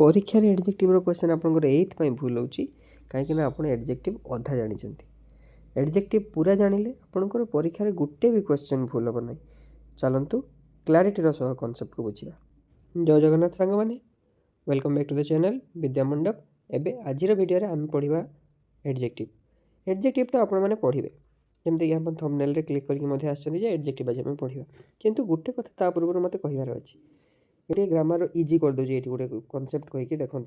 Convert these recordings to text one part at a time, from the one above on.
परीक्षार adjective question आपंकर एइथपाई भूल होची कहीं आप एडजेक्टिव अधा जानी एडजेक्टिव पूरा जानिले आपंकर परीक्षार गोटे भी क्वेश्चन भूल हम ना। चलतु क्लारिटीर सह कॉन्सेप्ट को बुझा। जय जगन्नाथ सांग मैंने welcome back to the channel Vidya Mandap. एबे आजिर वीडियो आम पढ़ा एडजेक्टिव। एडजेक्टिव तो आपण मैंने पढ़े जमीक आप थंबनेल रे क्लिक करके आसछन एडजेक्टिव आज आम पढ़ा किंतु गोटे कथा ता पूर्व मत कहबार अच्छी ये ग्रामर इजी कर दूसरी ये गोटे कनसेप्ट कहीकि देखो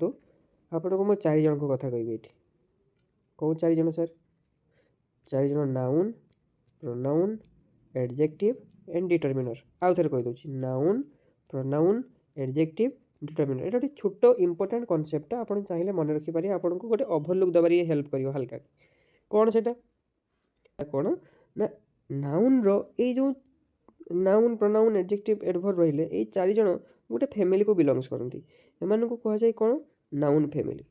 आपको मुझे 4 जन को कथा कहि ये कौन 4 जन सर 4 जन noun pronoun adjective and determiner आउ थे कहीदे नाउन प्रोनाउन एडजेक्टिव डिटरमिनर ये गोटे छोट इंपोर्टाट कनसेप्ट आप चाहिए मन रखिपारे आपको गोटे ओभरलुक देवार हेल्प कर हल्का कौन से कौन ना नाउन रो जो नाउन प्रोनाउन एडजेक्टिव एडवर्ब रहिले ये 4 जन गोटे फैमिली को बिलंग्स करती एम को कह जाए कौन नाउन फैमिली।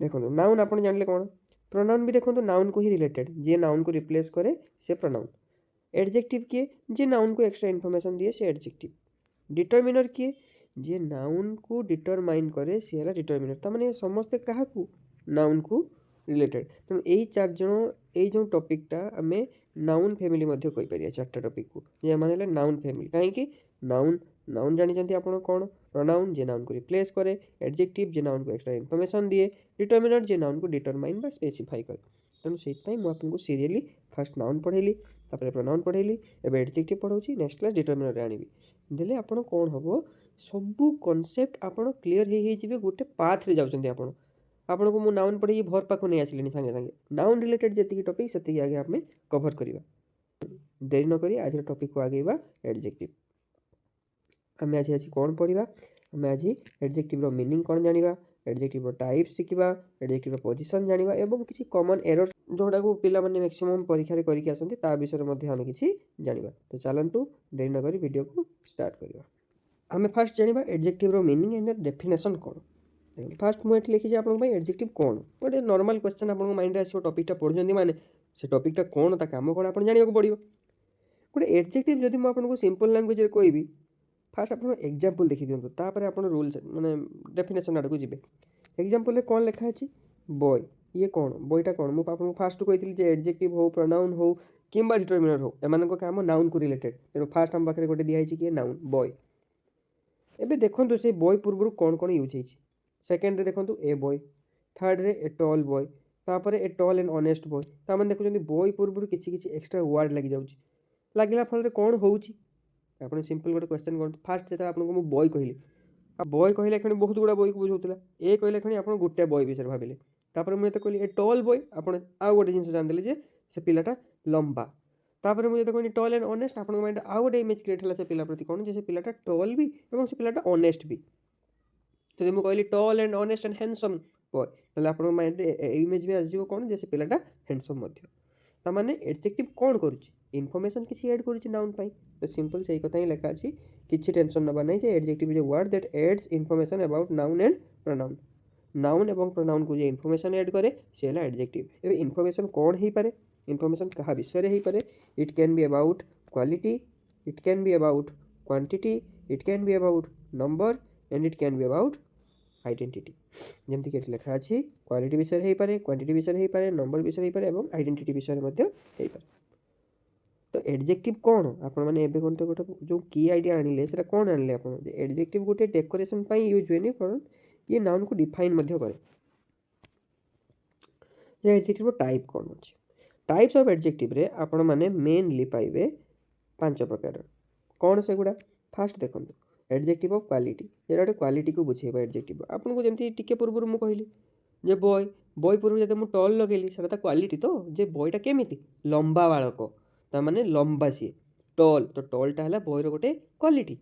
देखो नाउन आप जानले कौन प्रोनाउन भी देखो नाउन को ही रिलेटेड जी नाउन को रिप्लेस करे से प्रोनाउन। एडजेक्टिव किए जी नाउन को एक्स्ट्रा इनफॉरमेशन दिए से एडजेक्टिव। डिटरमिनर किए जी नाउन को डिटरमाइन करे सी है डिटरमिनर तमाने समस्ते क्या नाउन को रिलेटेड। तेणु यही 4 जन ये जो टॉपिकटा आम नाउन फैमिली कहीपर 4टा टॉपिक को ये माने नाउन फैमिली कहीं नाउन नाउन जानी आप कौन प्रोनाउन जे नाउन को रिप्लेस करे एडजेक्टिव जे नाउन को एक्स्ट्रा इनफॉरमेशन दिए डिटरमिनर जे नाउन को डिटरमाइन बा स्पेसिफाई करे। तेणु से मुझे सीरियली फास्ट नाउन पढ़ेली तापर प्रोनाउन पढ़ेली एवं एडजेक्टिव पढ़ाऊँ नेक्स्ट क्लास डिटरमिनर आनी देले आप कौन हम सबू कनसेप्ट आप क्लीयर हो गोटे पाथ रे जाउछन्ती आपन को नाउन पढ़ी भर पाक नहीं आसिले सागे सागे नाउन रिलेटेड जी टॉपिक से आगे आम कवर करवा देरी न करी आज टॉपिक को आगेवा एडजेक्टिव। आम आज आज कौन पढ़ा आम आज एडजेक्टिव मीनिंग कौन जाना एडजेक्टिव टाइप शिखा एडजेक्टिव पोजिशन जाना एवं किसी कॉमन एरर जोटा को पिला माने मैक्सिमम परीक्षा करके आसती ता विषय में आम किसी जाना। तो चलतु देरी न करी वीडियो को स्टार्ट करवा। आम फास्ट जाना एडजेक्टिव मीनिंग एंड डेफिनेशन कौन। फास्ट मुझे लिखी आप एडजेक्टिव कौन गोटे नॉर्मल क्वेश्चन आप माइंड आसो टॉपिकटा पढ़ुଛନ୍ତି माने से टॉपिकटा कौन ता काम कौन आप जाना पड़ो। गोटे एडजेक्टिव जदि मुझे सिंपल लैंग्वेज कहबी फास्ट आप एग्जांपल देखी दिखाँ तापर आप रूल्स माने डेफिनेशन आड़ को जी। एग्जांपल कौन लिखा है बॉय ये कौन बॉयटा कौन मुझे फास्ट कही एडजेक्टिव हो प्रोनाउन हो कि डिटरमिनर हो एम काम नाउन को रिलेटेड तेणु फास्ट आम पाखे गोटे दिखाई किए नाउन बॉय। एबे देखो से बॉय पूर्व कौन कौन यूज होती सेकेंड रे देखो ए बॉय थर्ड रे ए टॉल बॉय तापर a tall and honest boy ताମାନେ देखुଛନ୍ତି बॉय पूर्व किसी एक्स्ट्रा वर्ड लग जाऊँगी लगिला फल कौन होउची आप सिंपल गोटे क्वेश्चन कर फास्ट जो आपको बॉय कहली बॉय कहले एखनी बहुत गुड़ा बॉय को बुझाऊला ए कहले एखनी आप गोटे बॉय विषय भाविले तापर मुझे कहली ए टॉल बॉय आप गोटे जिन जानदेले जे से पिलाटा लंबा तापर मुझे कहनी टॉल एंड ऑनेस्ट आप माइंड आउ गोटे इमेज क्रिएट है से पिला प्रति कौन जे से पिलाटा टॉल भी और से पिलाटा ऑनेस्ट भी। तो मुझे कहली toll and honest and handsome boy ताले आप माइंड इमेज भी आसो कौन जैसे पिलाटा हैंडसम ताने एडजेक्टिव कौन करुच्ची इनफॉरमेशन किसी ऐड करुच्ची नाउन पाई। तो सिंपल से कथा ही लिखा अच्छी किसी टेंशन नवा नहीं जे adjective is a word that adds information about noun and pronoun noun एवं प्रोनाउन को जो इनफॉरमेशन ऐड करे से है एडजेक्टिव। एवं इनफॉरमेशन कौन हो पारे इनफॉरमेशन क्या विषय हो पारे it can be about quality it can be about quantity it can be about number and it can be about identity जमती कि लिखा अच्छी क्वालिटी विषय हो पारे क्वांटिटी विषय हो पारे नंबर विषय हो पारे और आइडेंटिटी विषय हो पारे। तो एडजेक्टिव कौन आप कौन तो गोटे जो की आइडिया आनिले से कौन आनिले आप एडजेक्टिव गोटे डेकोरेशन यूज हुए पर ये नाउन को डिफाइन करे। एडजेक्टिव टाइप कौन अच्छे टाइप्स ऑफ एडजेक्टिव रे आपण माने मेनली पाइबे 5 प्रकार कौन से गुड़ा फास्ट देखो एडजेक्टिव ऑफ क्वालिटी ये गोटे क्वालिटी को बुझेगा एडजेक्टिव आपको जमी टिके पूर्व मुझे कहली जे बॉय बॉय पूर्व जब मुझे टॉल लगेली से क्वालिटी तो जे बॉयटा केमी लंबा बालक ताने लंबा सी टॉल तो टॉलटा है बॉयर गोटे क्वालिटी।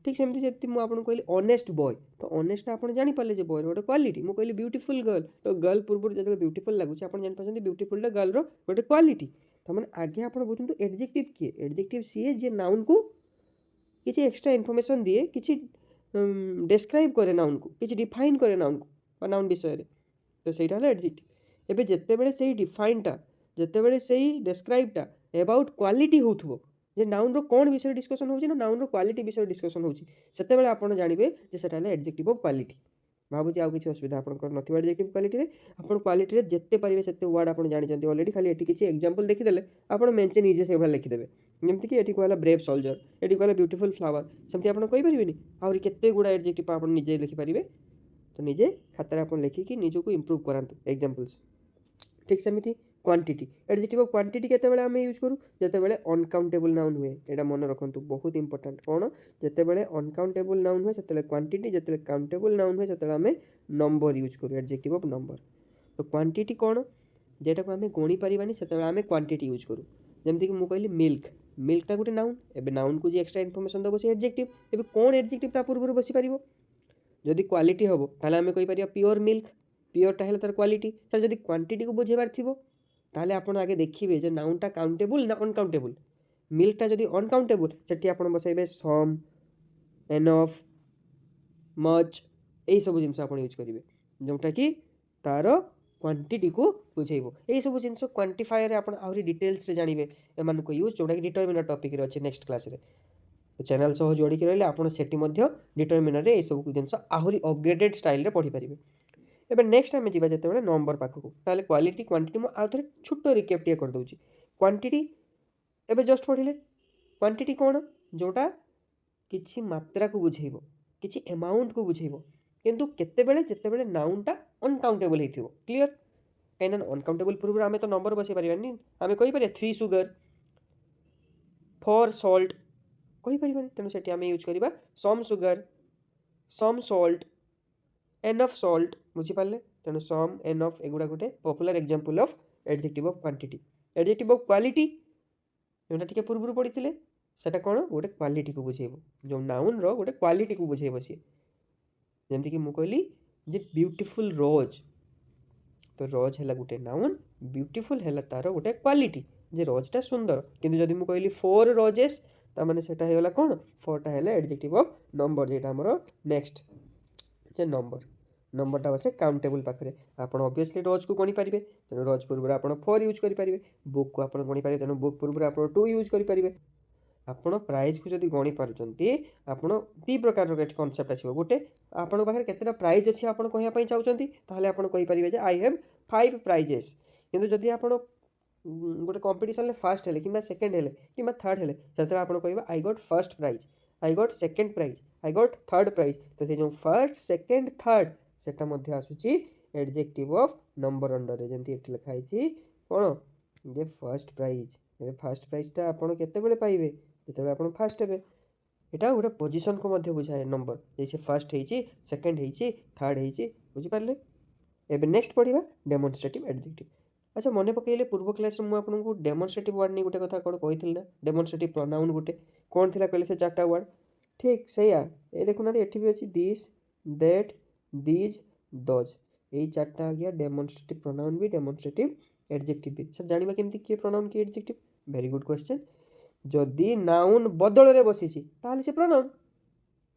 ठीक सेमती जब मुझे कहली ऑनेस्ट बॉय तो ऑनेस्ट आप जानीपारे जे बॉयर गोटे क्वालिटी मुझे कहली ब्यूटीफुल गर्ल तो गर्ल पूर्व जो ब्यूटीफुल लगुच आप जापार ब्यूटीफुल गर्ल गोटे क्वालिटी ताने आगे आप बुझे एडजेक्टिव किए एडजेक्टिव सी जे नाउन को किसी एक्स्ट्रा इनफॉरमेशन दिए किसी डिस्क्राइब करे नाउन को किसी डिफाइन करे नाउन को नाउन विषय तो सहीटा है एडजेक्टिव। एबे जिते बड़े से डिफाइनटा जिते बड़े से डिस्क्राइबटा अबाउट क्वालिटी होथबो जे नाउन रो कौन विषय डिस्कशन होची ना नाउन रो क्वालिटी विषय डिस्कशन होची सेते बेले आपण जानिबे जे सेटा है एडजेक्टिव ऑफ क्वालिटी। भावुँ आउ कि असुविधा आपंकर नथिबा एडजेक्टिव क्वालिटी आपन क्वालिटी जिते पारे से वर्ड आप जानते ऑलरेडी खाली ये किसी एग्जांपल देखीदे आप मेंचे निजे से भाई लिखिदेवे जमीक ये कहला ब्रेव सोल्जर ये कहला ब्यूटीफुल फ्लावर सेमती आप कहींपारे आहरी केते गुड़ा एडजेक्टिव आप निजे लिखिपारे तो निजे खातार आप लिखिकी निजक इम्प्रूव करातु एग्जांपल्स ठीक सेमती क्वांटिटी एडजेक्टिव ऑफ क्वांटिटी केतेबेले आम यूज करूँ जेतेबेले अनकाउंटेबल नाउन हुए यहाँ मन रखु बहुत इंपोर्टेंट कौन जेतेबेले अनकाउंटेबल नाउन हुए से क्वांटिटी जेतेबेले काउंटेबल नाउन हुए से आम नंबर यूज करूँ एडजेक्टिव ऑफ नंबर तो क्वांटिटी कौन जेटा को आम गणी पारानी से आम क्वांटिटी यूज करूँ जमीक मुझे कहली मिल्क मिल्कटा गोटे नाउन एवं नाउन को जी एक्सट्रा इनफर्मेशन दब से एडजेक्टिव एवं कौन एडजेक्टिव ता पूर्व बसी पार जदि क्वालिटी हम ताले आम कहीपर प्योर मिल्क प्योरटा है तार क्वालिटी तार जदि क्वांटिटी को बुझेबार थी ताहले आपण आगे देखिए जे नाउनटा काउंटेबल ना अनकाउंटेबल मिल्कटा जदि अनकाउंटेबल सेठी आपण बसाइबे सम एनफ मच यही सब जिनस आप यूज करेंगे जोटा कि तार क्वांटिटी को बुझेब यही सब जिन क्वांटिफायर आप डिटेल्स जानवे एम यूज जोटा कि डिटरमिनर टॉपिक अच्छे नेक्स्ट क्लास रे तो चैनल सह जोड़ी रही आपड़ से डिटरमिनर ये सब जिन आहरी अपग्रेडेड स्टाइल पढ़ी पारे एवं नेक्स्ट आम जा जो नंबर पाखक ताले क्वालिटी क्वांटिटी मुझे आउ थे छोट रिकेप टे करदे क्वांटिटी एवं जस्ट पढ़ले क्वांटिटी कौन जोटा किसी मात्रा को बुझेब किसी अमाउंट को बुझेब किंतु केतेबेले जेतेबेले नाउनटा अनकाउंटेबल हो क्लीयर कहीं अनकाउंटेबल पूर्व आम तो नंबर बसई पारानी आम कहीपर 3 सुगर 4 सॉल्ट कहीपर तेणु से आम यूज करवा some sugar some salt enough salt बुझीपारे तेणु सम एनफ एगुड़ा गोटे popular example of adjective of quantity adjective of quality जोटा टिके पूर्व पढ़ी सेटा कौन गोटे क्वालिटी को बुझेब जो नाउन रो गोटे क्वालिटी को बुझेब सी जमीक कि कहली जे ब्यूटीफुल रोज तो रोज है गोटे नाउन ब्यूटीफुल है तार गोटे क्वालिटी जे रोजटा सुंदर किंतु जदि मुझे कहली 4 रोजेस तामाने सेटा होगा कौन 4टा है एडजेक्टिव ऑफ नंबर जेटा आमर नेक्स्ट जे नंबरटा बसे काउंटेबल पाखे आप ऑब्वियसली रोज को गणी पारे तेणु रोज पूर्व आप 4 यूज करेंगे बुक को आप गणी पारे तेणु बुक पूर्व आप 2 यूज करेंगे आपण प्राइज को जब गणी पार्टी आपड़ दी प्रकार कनसेप्ट आसो गोटे आपण पाखे केतेटा प्राइज अच्छी आप कहवाई चाहते ताहले आपण कहींपारे आई हैव 5 प्राइजेस किंतु जदि आप गोटे कंपटीशन फास्ट है कि सेकेंड है कि थर्ड है से आप कह I got first prize I got second prize I got third prize तो से जो फर्स्ट सेकेंड थर्ड सेटा आसूची एडजेक्टिव ऑफ नंबर अंडर जमी ये लिखाई कौन जे फर्स्ट प्राइज ए फर्स्ट प्राइजटा आप केतेबेले पाइबे जिते आप फास्ट हे यहाँ गोटे पोजिशन को बुझाए नंबर जैसे फर्स्ट होती सेकेंड होती थर्ड होती बुझीपारे एवं नेक्स्ट पढ़ा डेमोन्स्ट्रेटिव एडजेक्टिव अच्छा मन पकड़े पूर्व क्लास में आपको डेमोन्स्ट्रेटिव वर्ड नहीं गोटे कथा कौन कही ना डेमोन्स्ट्रेटिव प्रोनाउन गोटे कौन थी कहले से 4टा वर्ड ठीक से ये देखुना ये भी अच्छी दिस दैट दिज दज यही 4टा आ गया डेमोन्स्ट्रेटिव प्रोनाउन भी डेमोन्स्ट्रेटिव एडजेक्टिव भी सर जाना केमती किए प्रोनाउन किए एडजेक्टिव वेरी गुड क्वेश्चन जदि नाउन बदल रे बसी से प्रोनाउन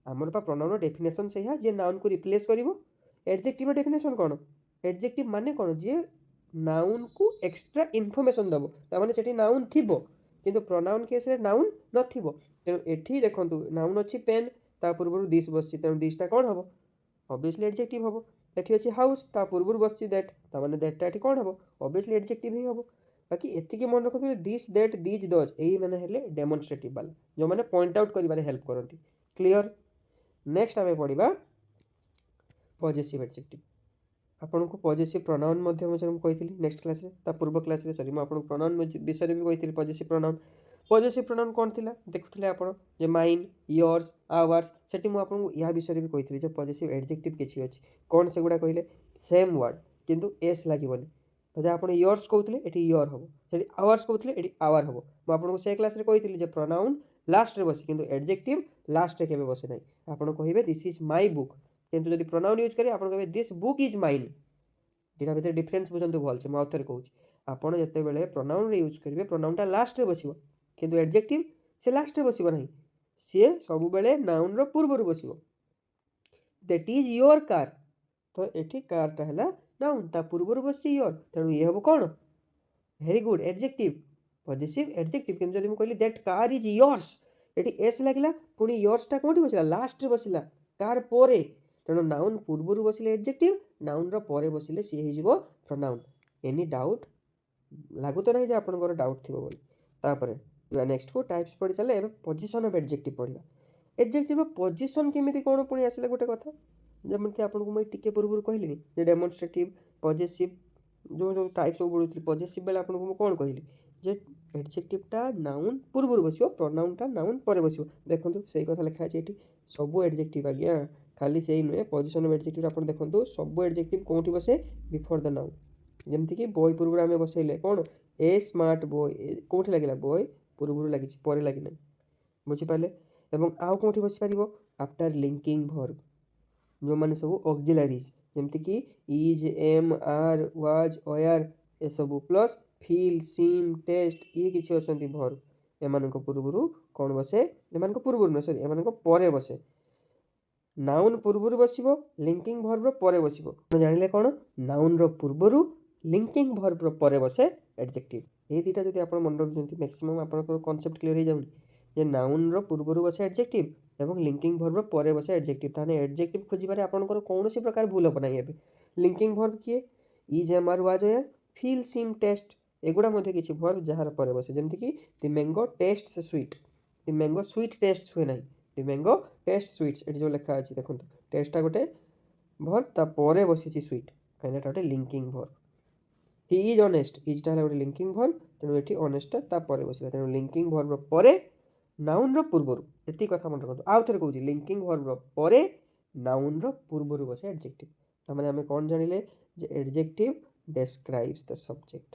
आमर पा प्रोनाउन डेफिनेशन से जे नाउन को रिप्लेस कर एडजेक्टिव डेफिनेशन कौन एडजेक्टिव माने कौन जे नाउन को एक्सट्रा इनफॉरमेशन दब तामाने सेठी नाउन थिबो किंतु प्रोनाउन केस रे नाउन नथिबो तेणु एठी देखंतु नाउन अच्छी पेन ता पूर्व दिस बसची तेणु दिसटा कौन हबो ऑब्वियसली एडजेक्टिव हबो एठी अच्छी हाउस ता पूर्व बसची दैट तामाने दैटटा एठी कौन हबो ऑब्वियसली एडजेक्टिव ही हबो बाकी एतिके मन रखु दिस दैट दिज दज यही मैंने हेले डेमोन्स्ट्रेटिव वाला जो मैंने पॉइंट आउट करिबारे हेल्प करती क्लियर नेक्स्ट आम पढ़ा पजेसिव एडजेक्टिव आपन को पजेसिव प्रोनाउन कही नेक्स्ट क्लास रे ता पूर्व क्लास रे सॉरी आपन प्रोनाउन विषय भी कही पजेसिव प्रोनाउन कौन थिला देखुଥିଲେ आपण जे माइन योर्स आवर्स सेठी मु आपन या विषय भी कही जे पजेसिव एडजेक्टिव किछि अछि कौन से गुडा कहले सेम वर्ड किंतु एस लागिबनी तो जहाँ आप योर्स कहते ये योर हम से आवर्स कहते ये आवर हम मुझे से क्लास रे कही प्रोनाउन लास्ट रे बस किंतु एडजेक्टिव लास्ट रे केबे बसे ना आपन कहे दिस इज माय बुक किंतु जब प्रोनाउन यूज करेंगे आप कहे दिस बुक इज माइन दुटा भितर डिफरेन्स बुझे भलसे मुझे थे कहूँ आपड़ जिते प्रोनाउन यूज करेंगे प्रोनाउनटा लास्ट रे बस किंतु एडजेक्टिव से लास्ट रे बस ना सी सब बेले नाउन रो पूर्व बस दैट इज योर कार तो ये कारटा है नाउन ता पूर्व बस योर तेणु ये हम कौन very good adjective possessive adjective किंतु जब मुझे दैट कार इज योर्स ये एस लगे पुणी योर्सटा कौटी बसला लास्ट रे बसला कार पोरे ତେଣୁ ନାଉନ୍ ପୂର୍ବରୁ ବସିଲେ ଏଡଜେକ୍ଟିଭ୍, ନାଉନ୍ର ପରେ ବସିଲେ ସିଏ ହେଇଯିବ ପ୍ରୋନାଉନ୍। Any doubt? ଲାଗୁ ତ ନାହିଁ ଯେ ଆପଣଙ୍କର ଡାଉଟ୍ ଥିବ ବୋଲି। ତାପରେ ନେକ୍ସଟକୁ ଟାଇପ୍ସ ପଢ଼ି ସାରିଲେ ଏବେ ପୋଜିସନ୍ ଅଫ୍ ଏଡଜେକ୍ଟିଭ୍ ପଢ଼ିବା। ଏଡଜେକ୍ଟିଭ୍ର ପୋଜିସନ୍ କେମିତି କ'ଣ ପୁଣି ଆସିଲେ ଗୋଟେ କଥା। ଯେମିତି ଆପଣଙ୍କୁ ମୁଁ ଟିକେ ପୂର୍ବରୁ କହିଲିନି ଯେ ଡେମନଷ୍ଟ୍ରେଟିଭ୍, ପଜେସିଭ୍, ଯେଉଁ ଟାଇପ୍ ସବୁ ପଢ଼ୁଥିଲି, ପଜେସିଭ୍ ବେଳେ ଆପଣଙ୍କୁ ମୁଁ କ'ଣ କହିଲି ଯେ ଏଡଜେକ୍ଟିଭ୍ଟା ନାଉନ୍ ପୂର୍ବରୁ ବସିବ, ପ୍ରୋନାଉନ୍ଟା ନାଉନ୍ ପରେ ବସିବ। ଦେଖନ୍ତୁ ସେଇ କଥା ଲେଖା ଅଛି ଏଠି। ସବୁ ଏଡଜେକ୍ଟିଭ୍ ଆଜ୍ଞା, ଖାଲି ସେଇ ନୁହେଁ। ପୋଜିସନ୍ ଅଫ୍ ଏଡଜେକ୍ଟିଭ୍ ଆପଣ ଦେଖନ୍ତୁ ସବୁ ଏଡଜେକ୍ଟିଭ୍ କେଉଁଠି ବସେ? ବିଫୋର୍ ଦ ନାଉନ୍। ଯେମିତିକି ବୟ ପୂର୍ବରୁ ଆମେ ବସେଇଲେ କ'ଣ? ଏ ସ୍ମାର୍ଟ ବୟ, କେଉଁଠି ଲାଗିଲା? ବୟ ପୂର୍ବରୁ ଲାଗିଛି, ପରେ ଲାଗିନାହିଁ। ବୁଝିପାରିଲେ? ଏବଂ ଆଉ କେଉଁଠି ବସିପାରିବ? ଆଫ୍ଟର ଲିଙ୍କିଂ ଭର୍ବ, ଯେଉଁମାନେ ସବୁ ଅକ୍ସିଲାରିଜ୍, ଯେମିତିକି is, am, are, was, wire ଏସବୁ ପ୍ଲସ୍ ଫିଲ୍, ସିମ୍, ଟେଷ୍ଟ, ଇଏ କିଛି ଅଛନ୍ତି ଭର୍ବ, ଏମାନଙ୍କ ପୂର୍ବରୁ କ'ଣ ବସେ? ଏମାନଙ୍କ ପୂର୍ବରୁ ନୁହେଁ, ସରି, ଏମାନଙ୍କ ପରେ ବସେ। ନାଉନ୍ ପୂର୍ବରୁ ବସିବ, ଲିଙ୍କିଂ ଭର୍ବର ପରେ ବସିବ। ଆପଣ ଜାଣିଲେ କ'ଣ? ନାଉନ୍ର ପୂର୍ବରୁ, ଲିଙ୍କିଂ ଭର୍ବର ପରେ ବସେ ଏଡଜେକ୍ଟିଭ୍। ଏଇ ଦୁଇଟା ଯଦି ଆପଣ ମନେ ରଖୁଛନ୍ତି ମ୍ୟାକ୍ସିମମ୍ ଆପଣଙ୍କର କନସେପ୍ଟ କ୍ଲିୟର ହେଇଯାଉନି ଯେ ନାଉନ୍ର ପୂର୍ବରୁ ବସେ ଏଡଜେକ୍ଟିଭ୍ ଏବଂ ଲିଙ୍କିଂ ଭର୍ବର ପରେ ବସେ ଏଡଜେକ୍ଟିଭ୍। ତାହେଲେ ଏଡଜେକ୍ଟିଭ୍ ଖୋଜିବାରେ ଆପଣଙ୍କର କୌଣସି ପ୍ରକାର ଭୁଲ ହେବ ନାହିଁ। ଏବେ ଲିଙ୍କିଂ ଭର୍ବ କିଏ? Is, am, are, was, were, feel, seem, taste, ଏଗୁଡ଼ା ମଧ୍ୟ କିଛି ଭର୍ବ ଯାହାର ପରେ ବସେ। ଯେମିତିକି the mango taste sweet, the mango sweet taste ହୁଏ ନାହିଁ, ଦି ମ୍ୟାଙ୍ଗୋ ଟେଷ୍ଟ ସୁଇଟ୍ସ। ଏଠି ଯେଉଁ ଲେଖା ଅଛି ଦେଖନ୍ତୁ, ଟେଷ୍ଟଟା ଗୋଟେ ଭର୍ବ, ତା ପରେ ବସିଛି ସୁଇଟ୍, କାହିଁକିନା ଏଟା ଗୋଟେ linking verb. He is honest, ଇଜ୍ଟା ହେଲା ଗୋଟେ ଲିଙ୍କିଂ ଭର୍ବ, ତେଣୁ ଏଠି ଅନେଷ୍ଟଟା ତା ପରେ ବସିଲା, ତେଣୁ ଲିଙ୍କିଂ ଭର୍ବର ପରେ, ନାଉନ୍ର ପୂର୍ବରୁ। ଏତିକି କଥା ମନେ ରଖନ୍ତୁ। ଆଉ ଥରେ କହୁଛି, ଲିଙ୍କିଂ ଭର୍ବର ପରେ, ନାଉନ୍ର ପୂର୍ବରୁ ବସେ ଏଡଜେକ୍ଟିଭ୍। ତାମାନେ ଆମେ କ'ଣ ଜାଣିଲେ ଯେ ଏଡଜେକ୍ଟିଭ୍ ଡେସ୍କ୍ରାଇବ୍ସ ଦ ସବଜେକ୍ଟ।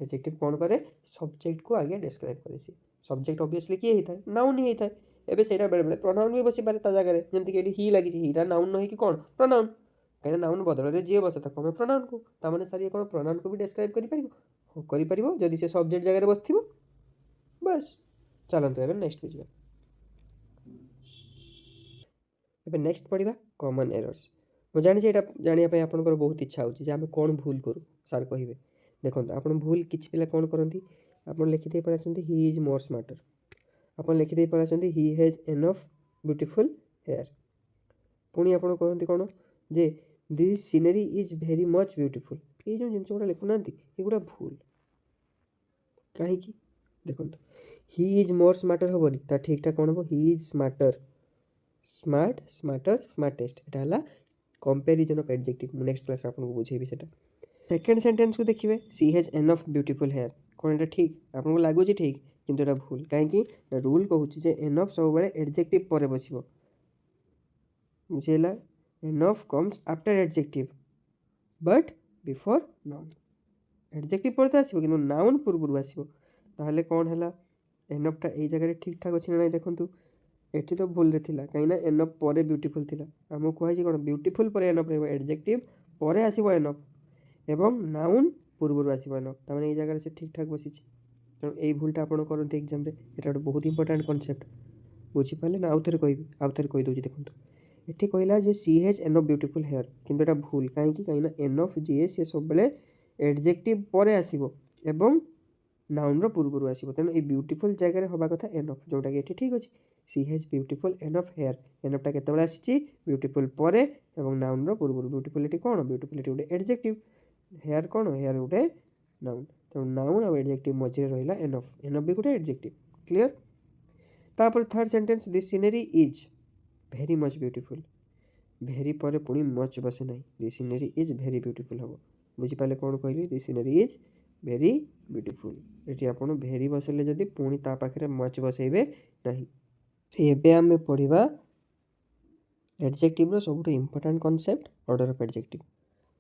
ଏଡଜେକ୍ଟିଭ୍ କ'ଣ କରେ? ସବଜେକ୍ଟକୁ ଆଗେ ଡେସ୍କ୍ରାଇବ୍ କରେ। ସିଏ ସବଜେକ୍ଟ ଅବଭିୟସଲି କିଏ ହେଇଥାଏ? ନାଉନ୍ ହିଁ ହେଇଥାଏ। ଏବେ ସେଇଟା ବେଳେବେଳେ ପ୍ରୋନାଉନ୍ ବି ବସିପାରେ ତା ଜାଗାରେ। ଯେମିତିକି ଏଠି ହି ଲାଗିଛି, ହିଟା ନାଉନ୍ ନ ହେଇକି କ'ଣ? ପ୍ରୋନାଉନ୍। କାହିଁକିନା ନାଉନ୍ ବଦଳରେ ଯିଏ ବସେ ତାକୁ ଆମେ ପ୍ରୋନାଉନ୍ କହୁ। ତାମାନେ ସାର୍ ଇଏ କ'ଣ ପ୍ରୋନାଉନ୍କୁ ବି ଡେସ୍କ୍ରାଇବ୍ କରିପାରିବ? ହଁ, କରିପାରିବ ଯଦି ସେ ସବଜେକ୍ଟ ଜାଗାରେ ବସିଥିବ। ବାସ୍, ଚାଲନ୍ତୁ ଏବେ ନେକ୍ସଟକୁ ଯିବା। ଏବେ ନେକ୍ସଟ ପଢ଼ିବା କମନ୍ ଏରର୍ସ। ମୁଁ ଜାଣିଛି ଏଇଟା ଜାଣିବା ପାଇଁ ଆପଣଙ୍କର ବହୁତ ଇଚ୍ଛା ହେଉଛି ଯେ ଆମେ କ'ଣ ଭୁଲ କରୁ, ସାର୍ କହିବେ। ଦେଖନ୍ତୁ, ଆପଣ ଭୁଲ କିଛି ପିଲା କ'ଣ କରନ୍ତି? ଆପଣ ଲେଖିଦେଇ ପଳାଇ ଆସନ୍ତି ହି ଇଜ୍ ମୋର୍ ସ୍ମାର୍ଟର। ଆପଣ ଲେଖିଦେଇ ପଳାଇ ଆସନ୍ତି ହି ହେଜ୍ ଏନଫ୍ ବ୍ୟୁଟିଫୁଲ୍ ହେୟାର୍। ପୁଣି ଆପଣ କହନ୍ତି କ'ଣ? ଯେ this scenery is very much beautiful. ଏଇ ଯେଉଁ ଜିନିଷ ଗୁଡ଼ା ଲେଖୁନାହାନ୍ତି, ଏଗୁଡ଼ା ଭୁଲ। କାହିଁକି? ଦେଖନ୍ତୁ, ହି ଇଜ୍ ମୋର୍ ସ୍ମାର୍ଟର ହେବନି, ତା ଠିକ୍ଟା କ'ଣ ହେବ? He is smarter. Smart, smarter, smartest, ଏଇଟା ହେଲା କମ୍ପାରିଜନ୍ ଅଫ୍ ଏଡଜେକ୍ଟିଭ୍। ମୁଁ ନେକ୍ସଟ କ୍ଲାସ୍ରେ ଆପଣଙ୍କୁ ବୁଝେଇବି ସେଟା। ସେକେଣ୍ଡ ସେଣ୍ଟେନ୍ସକୁ ଦେଖିବେ, C hedge enough beautiful hair. କ'ଣ ଏଇଟା ଠିକ୍? ଆପଣଙ୍କୁ ଲାଗୁଛି ଠିକ୍, କିନ୍ତୁ ଏଇଟା ଭୁଲ। କାହିଁକି? ନା ରୁଲ୍ କହୁଛି ଯେ ଏନଫ୍ ସବୁବେଳେ ଏଡଜେକ୍ଟିଭ୍ ପରେ ବସିବ। ବୁଝିହେଲା? Enough comes after adjective but before noun. Adjective ପରେ ତ ଆସିବ, କିନ୍ତୁ ନାଉନ୍ ପୂର୍ବରୁ ଆସିବ। ତାହେଲେ କ'ଣ ହେଲା? ଏନଫ୍ଟା ଏଇ ଜାଗାରେ ଠିକ୍ ଠାକ୍ ଅଛି ନା ନାହିଁ ଦେଖନ୍ତୁ। ଏଠି ତ ଭୁଲରେ ଥିଲା, କାହିଁକିନା ଏନଫ୍ ପରେ ବ୍ୟୁଟିଫୁଲ୍ ଥିଲା। ଆମକୁ କୁହାଯାଇଛି କ'ଣ? ବ୍ୟୁଟିଫୁଲ୍ ପରେ ଏନଫ୍ ରହିବ, ଏଡଜେକ୍ଟିଭ୍ ପରେ ଆସିବ ଏନଫ୍ ଏବଂ ନାଉନ୍ ପୂର୍ବରୁ ଆସିବ ଏନଫ୍। ତାମାନେ ଏଇ ଜାଗାରେ ସେ ଠିକ୍ ଠାକ୍ ବସିଛି। ତେଣୁ ଏଇ ଭୁଲଟା ଆପଣ କରନ୍ତି ଏକ୍ଜାମ୍ରେ। ଏଇଟା ଗୋଟେ ବହୁତ ଇମ୍ପୋର୍ଟାଣ୍ଟ କନସେପ୍ଟ। ବୁଝିପାରିଲେ ନା? ଆଉ ଥରେ କହିବି, ଆଉ ଥରେ କହିଦେଉଛି ଦେଖନ୍ତୁ। ଏଠି କହିଲା ଯେ C hedge enough beautiful hair, କିନ୍ତୁ ଏଇଟା ଭୁଲ। କାହିଁକି? କାହିଁକିନା ଏନଫ୍ ଯିଏ ସିଏ ସବୁବେଳେ ଏଡଜେକ୍ଟିଭ୍ ପରେ ଆସିବ ଏବଂ ନାଉନ୍ର ପୂର୍ବରୁ ଆସିବ। ତେଣୁ ଏଇ ବ୍ୟୁଟିଫୁଲ୍ ଜାଗାରେ ହେବା କଥା ଏନଫ୍, ଯେଉଁଟାକି ଏଠି ଠିକ୍ ଅଛି। She has beautiful enough hair, ଏନଫ୍ଟା କେତେବେଳେ ଆସିଛି? ବ୍ୟୁଟିଫୁଲ୍ ପରେ ଏବଂ ନାଉନ୍ର ପୂର୍ବରୁ। ବ୍ୟୁଟିଫୁଲ୍ ଏଠି କ'ଣ? ବ୍ୟୁଟିଫୁଲ୍ ଏଠି ଗୋଟେ ଏଡଜେକ୍ଟିଭ୍। ହେୟାର୍ କ'ଣ? ହେୟାର୍ ଗୋଟେ ନାଉନ୍। ତେଣୁ ନାଉନ୍ ଆଉ ଏଡଜେକ୍ଟିଭ୍ ମଝିରେ ରହିଲା ଏନଫ୍। ଏନଫ୍ ବି ଗୋଟେ ଏଡଜେକ୍ଟିଭ୍। କ୍ଲିୟର? ତାପରେ third sentence, this scenery is very much beautiful. Very ପରେ ପୁଣି ମଚ୍ ବସେ ନାହିଁ, this scenery is very beautiful ହେବ। ବୁଝିପାରିଲେ କ'ଣ କହିଲି? This scenery is very beautiful. ଏଠି ଆପଣ ଭେରି ବସେଇଲେ ଯଦି ପୁଣି ତା ପାଖରେ ମଚ୍ ବସେଇବେ ନାହିଁ। ଏବେ ଆମେ ପଢ଼ିବା ଏଡଜେକ୍ଟିଭ୍ର ସବୁଠୁ ଇମ୍ପୋର୍ଟାଣ୍ଟ କନସେପ୍ଟ, ଅର୍ଡ଼ର ଅଫ୍ ଏଡଜେକ୍ଟିଭ୍।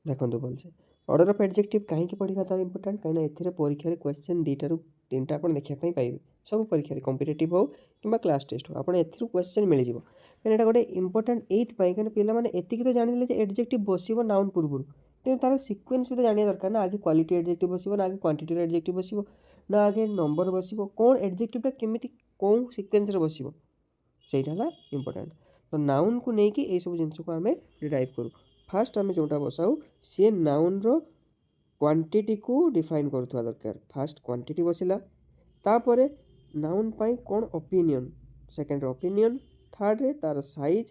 ଦେଖନ୍ତୁ ଭଲସେ, ଅର୍ଡ଼ର ଅଫ୍ ଏଡଜେକ୍ଟିଭ୍ କାହିଁକି ପଢ଼ିବା ତାର ଇମ୍ପୋର୍ଟାଣ୍ଟ? କାହିଁକିନା ଏଥିରେ ପରୀକ୍ଷାରେ କ୍ୱେଶ୍ଚନ୍ 2ଟାରୁ 3ଟା ଆପଣ ଦେଖିବା ପାଇଁ ପାଇବେ। ସବୁ ପରୀକ୍ଷାରେ, କମ୍ପିଟେଟିଭ୍ ହେଉ କିମ୍ବା କ୍ଲାସ୍ ଟେଷ୍ଟ ହେଉ, ଆପଣ ଏଥିରୁ କ୍ୱେଶ୍ଚନ୍ ମିଳିଯିବ। କାହିଁକିନା ଏଇଟା ଗୋଟେ ଇମ୍ପୋର୍ଟାଣ୍ଟ ଏଇଥିପାଇଁ, କାହିଁକିନା ପିଲାମାନେ ଏତିକି ତ ଜାଣିଲେ ଯେ ଏଡଜେକ୍ଟିଭ୍ ବସିବ ନାଉନ୍ ପୂର୍ବରୁ, ତେଣୁ ତାର ସିକ୍ୱେନ୍ସ ବି ତ ଜାଣିବା ଦରକାର ନା। ଆଗେ କ୍ୱାଲିଟି ଏଡଜେକ୍ଟିଭ୍ ବସିବ ନା ଆଗେ କ୍ୱାଣ୍ଟିଟିର ଏଡଜେକ୍ଟିଭ୍ ବସିବ ନା ଆଗେ ନମ୍ବର ବସିବ, କ'ଣ ଏଡଜେକ୍ଟିଭ୍ଟା କେମିତି କେଉଁ ସିକ୍ୱେନ୍ସରେ ବସିବ, ସେଇଟା ହେଲା ଇମ୍ପୋର୍ଟାଣ୍ଟ। ତ ନାଉନ୍କୁ ନେଇକି ଏଇସବୁ ଜିନିଷକୁ ଆମେ ଡିରାଇଭ୍ କରୁ। ଫାର୍ଷ୍ଟ ଆମେ ଯେଉଁଟା ବସାଉ ସିଏ ନାଉନ୍ର କ୍ୱାଣ୍ଟିଟିକୁ ଡିଫାଇନ୍ କରୁଥିବା ଦରକାର। ଫାର୍ଷ୍ଟ କ୍ୱାଣ୍ଟିଟି ବସିଲା, ତାପରେ ନାଉନ୍ ପାଇଁ କ'ଣ ଅପିନିଅନ୍, ସେକେଣ୍ଡରେ ଅପିନିଅନ୍, ଥାର୍ଡ଼ରେ ତା'ର ସାଇଜ୍,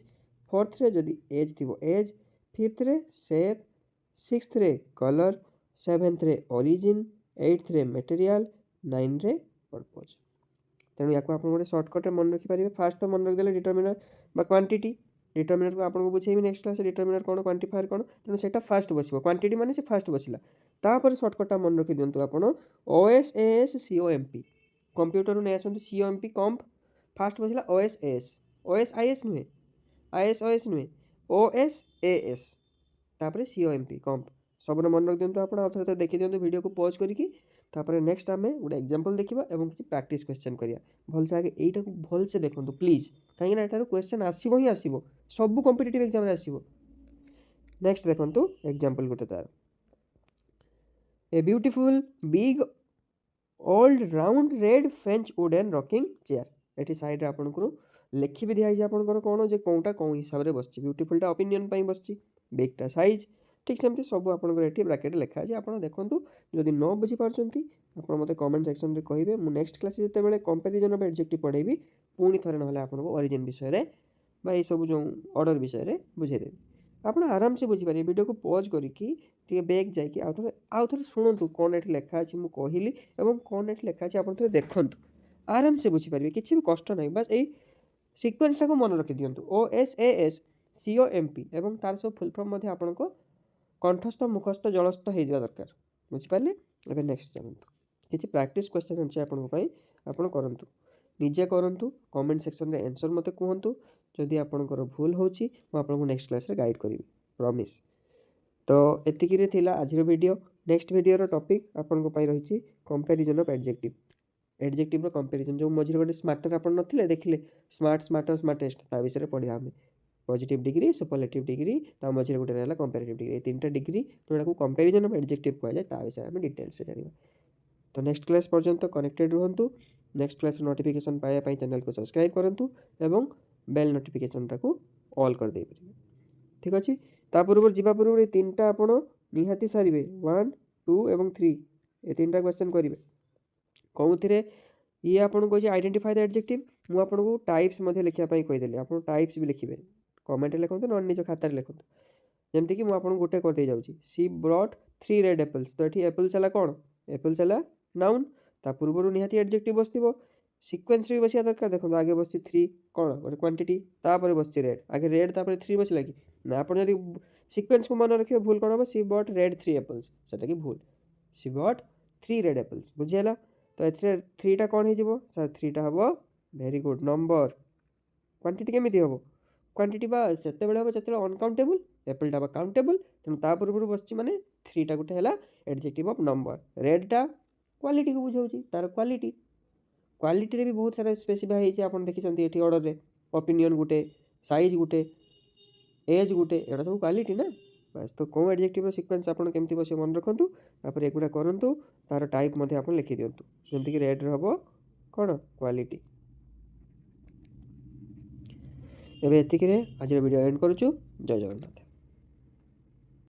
फोर्थ रे जदि एज थी एज, फिफ्थ रे सेप, सिक्स्थ रे कलर, सेवेन्थ रे ओरिजिन, एट्थ रे मटेरियल, 9 रे पर्पज। तेणु या आप गोटे सर्टकट मन रखिपारे। फास्ट तो मन रखिदे डिटरमिनर बा क्वांटिटी, डिटरमिनर को आपको बुझेबी नेक्स्ट क्लास डिटरमिनर कौन क्वांटिफायर कौन, तेणु से फास्ट बस क्वांटिटी माने से फास्ट बसला। तापर सर्टकटा मन रखि दिंतु आपण OSAS COMP कंप्यूटर नहीं आसतु COMP कम्प फास्ट बसला OSAS, OSIS नुहे, ISOS नुहे, OSAS तापर COMP कम्प सब मन रख दिंतु। आप थे देखी दिंतु वीडियो को पॉज करके। तापर नेक्स्ट आम गोटे एग्जांपल देखा और किसी प्रैक्टिस क्वेश्चन करिया भलसे आगे यहीटा को भलसे देखो प्लीज, कहीं एटार क्वेश्चन आसो ही आसो सब कॉम्पिटिटिव एग्जाम आसो। नेक्स्ट देखो एग्जांपल गोटे तार a beautiful big old round red French wooden rocking chair. ये साइड आपको लेखि भी दिखाई आपंकर कौन जे कौटा कौन हिसाब से बस ब्यूटीफुलटा ओपिनियन बस बिगटा साइज ठीक सेमती सब आपंकर ब्राकेट लिखा है। आप देखो जदि न बुझीपार्टी आप मत कमेंट सेक्शन में कहे। मुझे नेक्स्ट क्लास जिते कंपेरिजन ऑफ एडजेक्टिव पढ़ेबी पुणी थे ना आपको ओरिजिन विषय ये सब जो ऑर्डर विषय बुझेदेवी। आप आराम से बुझीपारे। वीडियो को पॉज करके बैक जाकि आउ थे शुणु कौन ये लिखा अच्छी मुझे कहली और कौन ये लिखा अच्छे आप देखूँ आराम से बुझीपारे किसी भी कष्ट ना। बस यही सिक्वेन्सटा को मन रखी दिंतु OSAS COMP और तार सब फुल फॉर्म आपको कंठस्थ मुखस्थ जलस्थ हो दरकार बुझीपारे। एवं नेक्स्ट जानतु किसी प्रैक्टिस क्वेश्चन अच्छे आपको करूँ निजे करूँ कमेंट सेक्शन में आंसर मत कहतु जदि आपंकर भूल होपको नेक्स्ट क्लास रे गाइड करी प्रॉमिस। तो एतिकी थिला आज वीडियो। नेक्स्ट वीडियो टॉपिक आपन रही comparison of adjective, adjective comparison जो मझे गोटे स्मार्टर आप नथिले देखिले स्मार्ट स्मार्टर स्मार्टेस्ट ता विषय पढ़ा आम पॉजिटिव डिग्री सुपरलेटिव डिग्री ता मझे गोटे रहा कंपैरेटिव डिग्री तीन डिग्री जोटा कंपैरिजन ऑफ एडजेक्टिव कहुए ता विषय आम डिटेल्स जाना। तो नेक्स्ट क्लास पर्यंत कनेक्टेड रुहतु। नेक्स्ट क्लास नोटिफिकेशन पाइबा चैनल को सब्सक्राइब करूँ एवं बेल नोटिफिकेशन टाको ऑल कर दे पारे ठीक अच्छे। पूर्व जावा पूर्व ये तीनटा आप निहाती सारे 1 2 और 3 ये तीनटा क्वेश्चन करेंगे कौन थे ये आपको कही आइडेंटिफाई द एडजेक्टिव मुझे आपको टाइप्स लिखापी कहीदेली आप टाइप्स भी लिखे कमेंट लिखुँ ना निज खातार लिखुँ जमीक कि मुझे गोटे करदे जाऊँगी सी ब्रॉट 3 रेड एप्पल्स। तो ये एप्पल्स है कौन एप्पल्स है नाउन ता पूर्व निहाती एडजेक्टिव बस सिक्वेन्स भी बसिया दरकार। देखो आगे बस 3 कौन गोटे क्वांटिटी तापर बस रेड आगे रेड तापर 3 बसला कि ना आप सिक्वेन्स को मन रखिए भूल कौन हम सी बट रेड 3 एप्पल्स से कि भूल सी बट 3 रेड एप्पल्स बुझीगला। तो ये 3टा कौन हो सर 3टा हम वेरी गुड नंबर क्वांटिटी केमी हम क्वांटिटी से हम जो अनकाउंटेबल एप्पलटा हम काउंटेबल तेणु ता पूर्व बस माने 3टा गोटे है एडजेक्टिव ऑफ नंबर। रेडटा क्वालिटी को बुझाऊँ तार क्वालिटी क्वालिटी भी बहुत सारा स्पेसिफाई होती आप देखिए ये ऑर्डर रे ओपिनियन गोटे साइज गोटे एज गोटे एटा सब क्वालिटी ना बस। तो कौन एडजेक्टिव सिक्वेन्स आप केमती बस मन रखुँ तापर एगुड़ा करूँ तार टाइप आप लिखि दिंतु जमीक रेड हम कौन क्वालिटी। एवं एतिक आज वीडियो एंड करुचु जय जगन्नाथ।